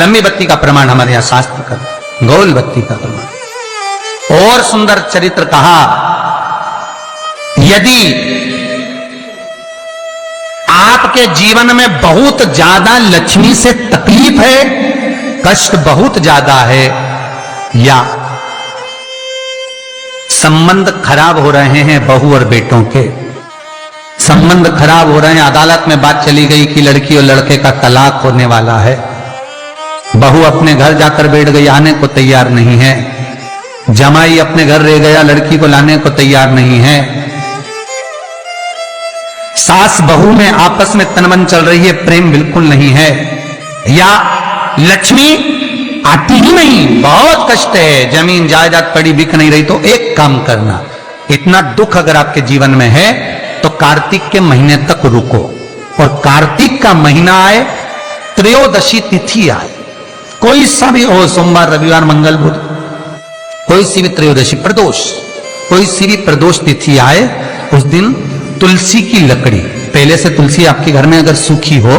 लंबी बत्ती का प्रमाण हमारे यहां शास्त्र का, गोल बत्ती का प्रमाण। और सुंदर चरित्र कहा, यदि आपके जीवन में बहुत ज्यादा लक्ष्मी से तकलीफ है, कष्ट बहुत ज्यादा है, या संबंध खराब हो रहे हैं, बहू और बेटों के संबंध खराब हो रहे हैं, अदालत में बात चली गई कि लड़की और लड़के का तलाक होने वाला है, बहू अपने घर जाकर बैठ गई, आने को तैयार नहीं है, जमाई अपने घर रह गया, लड़की को लाने को तैयार नहीं है, सास बहू में आपस में तनमन चल रही है, प्रेम बिल्कुल नहीं है, या लक्ष्मी आती ही नहीं, बहुत कष्ट है, जमीन जायदाद पड़ी बिक नहीं रही, तो एक काम करना, इतना दुख अगर आपके जीवन में है तो कार्तिक के महीने तक रुको, और कार्तिक का महीना आए, त्रयोदशी तिथि आए, कोई सा भी हो, सोमवार रविवार मंगल बुध, कोई सी भी त्रयोदशी प्रदोष, कोई सी भी प्रदोष तिथि आए, उस दिन तुलसी की लकड़ी, पहले से तुलसी आपके घर में अगर सूखी हो,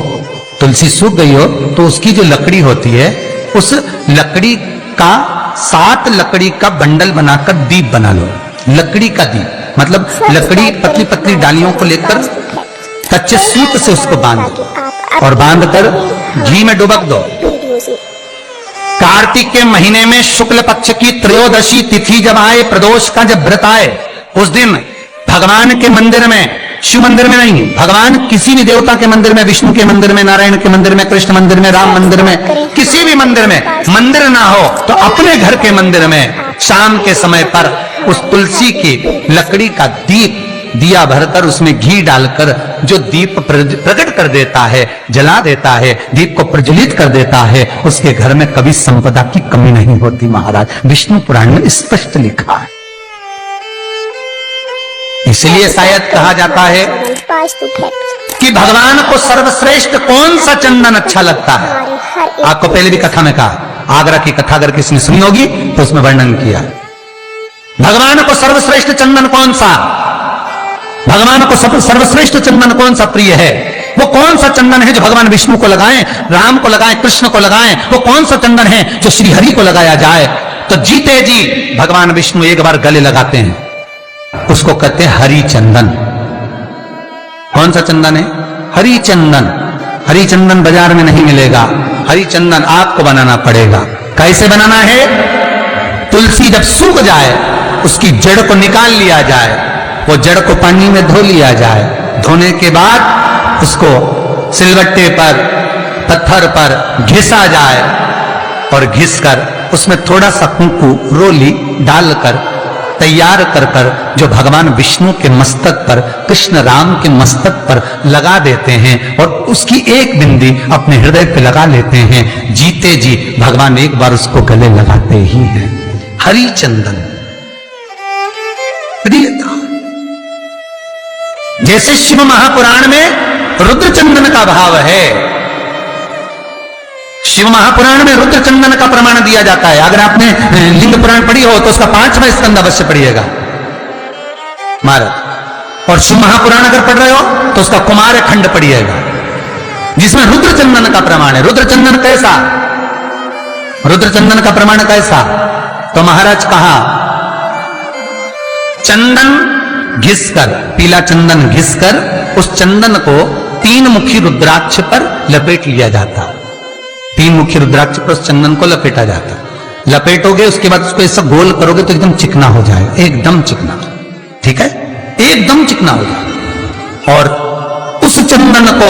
तुलसी सूख गई हो, तो उसकी जो लकड़ी होती है, उस लकड़ी का 7 लकड़ी का बंडल बनाकर दीप बना लो। लकड़ी का दीप मतलब लकड़ी पतली पतली डालियों को लेकर कच्चे सूत से उसको बांध दो, और बांधकर घी में डुबक दो। कार्तिक के महीने में शुक्ल पक्ष की त्रयोदशी तिथि जब आए, प्रदोष का जब व्रत आए, उस दिन भगवान के मंदिर में, शिव मंदिर में नहीं, भगवान किसी भी देवता के मंदिर में, विष्णु के मंदिर में, नारायण के मंदिर में, कृष्ण मंदिर में, राम मंदिर में, किसी भी मंदिर में मंदिर ना हो तो अपने घर के मंदिर में शाम के समय पर उस तुलसी की लकड़ी का दीप, दिया भरकर उसमें घी डालकर जो दीप प्रकट कर देता है, जला देता है, दीप को प्रज्वलित कर देता है, उसके घर में कभी संपदा की कमी नहीं होती। महाराज, विष्णु पुराण में स्पष्ट लिखा है। इसलिए शायद कहा जाता है कि भगवान को सर्वश्रेष्ठ कौन सा चंदन अच्छा लगता है। आपको पहले भी कथा में कहा, आगरा की कथा अगर किसी ने सुनी होगी तो उसमें वर्णन किया, भगवान को सर्वश्रेष्ठ चंदन कौन सा, भगवान को सर्वश्रेष्ठ चंदन कौन सा प्रिय है, वो कौन सा चंदन है जो भगवान विष्णु को लगाएं, राम को लगाएं, कृष्ण को लगाएं, वो कौन सा चंदन है जो श्री हरि को लगाया जाए। तो जीते जी भगवान विष्णु एक बार गले लगाते हैं, उसको कहते हैं हरि चंदन। कौन सा चंदन है? हरि चंदन। हरि चंदन बाजार में नहीं मिलेगा, हरि चंदन आपको बनाना पड़ेगा। कैसे बनाना है? तुलसी जब सूख जाए उसकी जड़ को निकाल लिया जाए, वो जड़ को पानी में धो लिया जाए, धोने के बाद उसको सिलबट्टे पर, पत्थर पर घिसा जाए, और घिसकर उसमें थोड़ा सा कुंकू, रोली डालकर तैयार कर कर जो भगवान विष्णु के मस्तक पर, कृष्ण राम के मस्तक पर लगा देते हैं, और उसकी एक बिंदी अपने हृदय पे लगा लेते हैं। जीते जी भगवान एक बार उसको गले लगाते ही हैं। हरि चंदन प्रियता। जैसे शिव महापुराण में रुद्र चंदन का भाव है, शिव महापुराण में रुद्र चंदन का प्रमाण दिया जाता है। अगर आपने लिंग पुराण पढ़ी हो तो उसका 5वां स्कंद अवश्य पढ़िएगा महाराज, और शिव महापुराण अगर पढ़ रहे हो तो उसका कुमार खंड पढ़िएगा, जिसमें रुद्र चंदन का प्रमाण है। रुद्र चंदन कैसा? रुद्र चंदन का प्रमाण कैसा? तो महाराज कहा, चंदन घिसकर, पीला चंदन घिसकर उस चंदन को 3 मुखी रुद्राक्ष पर लपेट लिया जाता। 3 मुखी रुद्राक्ष पर उस चंदन को लपेटा जाता। लपेटोगे उसके बाद उसको ऐसा गोल करोगे तो एकदम चिकना हो जाए, एकदम चिकना, ठीक है, एकदम चिकना हो जाए। और उस चंदन को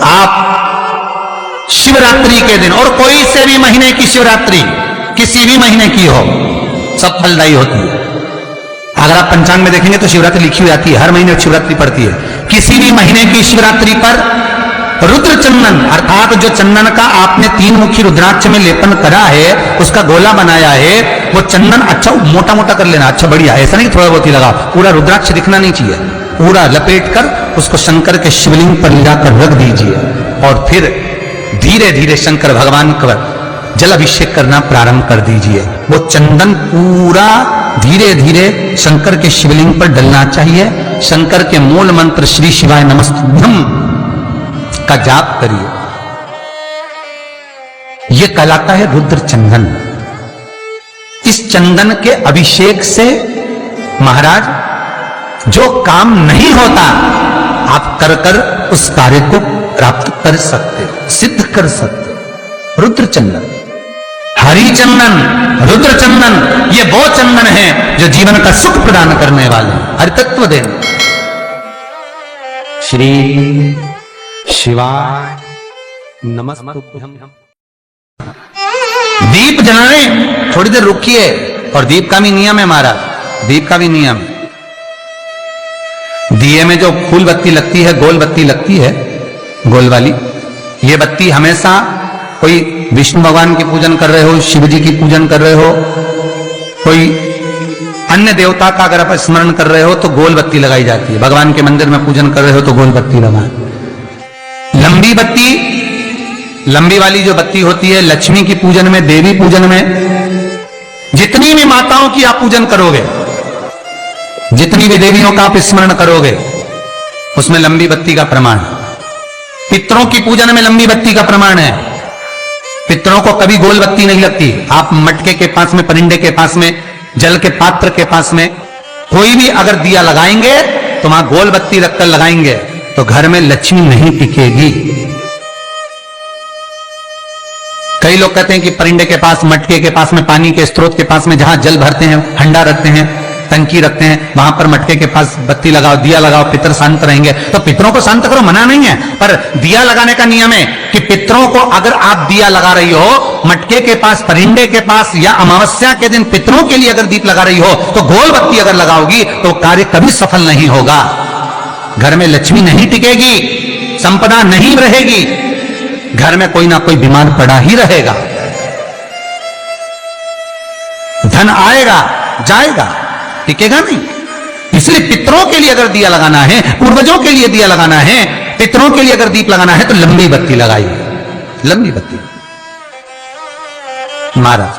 आप शिवरात्रि के दिन, और कोई से भी महीने की शिवरात्रि, किसी भी महीने की हो, सब फलदायी होती है। अगर आप पंचांग में देखेंगे तो शिवरात्रि लिखी हुई आती है, हर महीने शिवरात्रि पड़ती है। किसी भी महीने की शिवरात्रि पर रुद्र चंदन, अर्थात जो चंदन का आपने 3 मुखी रुद्राक्ष में लेपन करा है, उसका गोला बनाया है, वो चंदन अच्छा मोटा मोटा कर लेना, अच्छा बढ़िया, ऐसा नहीं थोड़ा बहुत ही लगा, पूरा रुद्राक्ष दिखना नहीं चाहिए, पूरा लपेट कर उसको शंकर के शिवलिंग पर ले जाकर रख दीजिए, और फिर धीरे धीरे शंकर भगवान का जल अभिषेक करना प्रारंभ कर दीजिए। वो चंदन पूरा धीरे धीरे शंकर के शिवलिंग पर डलना चाहिए। शंकर के मूल मंत्र श्री शिवाय नमस्तुभ्यं का जाप करिए। ये कहलाता है रुद्र चंदन। इस चंदन के अभिषेक से महाराज जो काम नहीं होता आप कर कर उस कार्य को प्राप्त कर सकते, सिद्ध कर सकते। रुद्र चंदन, हरि चंदन, रुद्र चंदन, ये वो चंदन है जो जीवन का सुख प्रदान करने वाले, हरि तत्व देने। श्री शिवाय नमस्तुभ्यं। दीप जलाने, थोड़ी देर रुकिए। और दीप का भी नियम है महाराज, दीप का भी नियम है। दिए में जो फूल बत्ती लगती है, गोल बत्ती लगती है, गोल वाली, ये बत्ती हमेशा कोई विष्णु भगवान की पूजन कर रहे हो, शिव जी की पूजन कर रहे हो, कोई अन्य देवता का अगर आप स्मरण कर रहे हो तो गोल बत्ती लगाई जाती है। भगवान के मंदिर में पूजन कर रहे हो तो गोल बत्ती लगाएं। लंबी बत्ती, लंबी वाली जो बत्ती होती है लक्ष्मी की पूजन में, देवी पूजन में, जितनी भी माताओं की आप पूजन करोगे, जितनी भी देवियों का आप स्मरण करोगे, उसमें लंबी बत्ती का प्रमाण। पितरों की पूजन में लंबी बत्ती का प्रमाण है। पितरों को कभी गोल बत्ती नहीं लगती। आप मटके के पास में, परिंदे के पास में, जल के पात्र के पास में कोई भी अगर दिया लगाएंगे तो वहां गोल बत्ती रखकर लगाएंगे तो घर में लक्ष्मी नहीं टिकेगी। कई लोग कहते हैं कि परिंदे के पास, मटके के पास में, पानी के स्रोत के पास में जहां जल भरते हैं, हंडा रखते हैं, टंकी रखते हैं, वहां पर मटके के पास बत्ती लगाओ, दिया लगाओ, पितर शांत रहेंगे। तो पितरों को शांत करो, मना नहीं है, पर दिया लगाने का नियम है कि पितरों को अगर आप दिया लगा रही हो मटके के पास, परिंदे के पास, या अमावस्या के दिन पितरों के लिए अगर दीप लगा रही हो तो गोल बत्ती अगर लगाओगी तो कार्य कभी सफल नहीं होगा। घर में लक्ष्मी नहीं टिकेगी, संपदा नहीं रहेगी, घर में कोई ना कोई बीमार पड़ा ही रहेगा। धन आएगा जाएगा, टिकेगा नहीं। इसलिए पितरों के लिए अगर दिया लगाना है, पूर्वजों के लिए दिया लगाना है, पितरों के लिए अगर दीप लगाना है तो लंबी बत्ती लगाइए, लंबी बत्ती। महाराज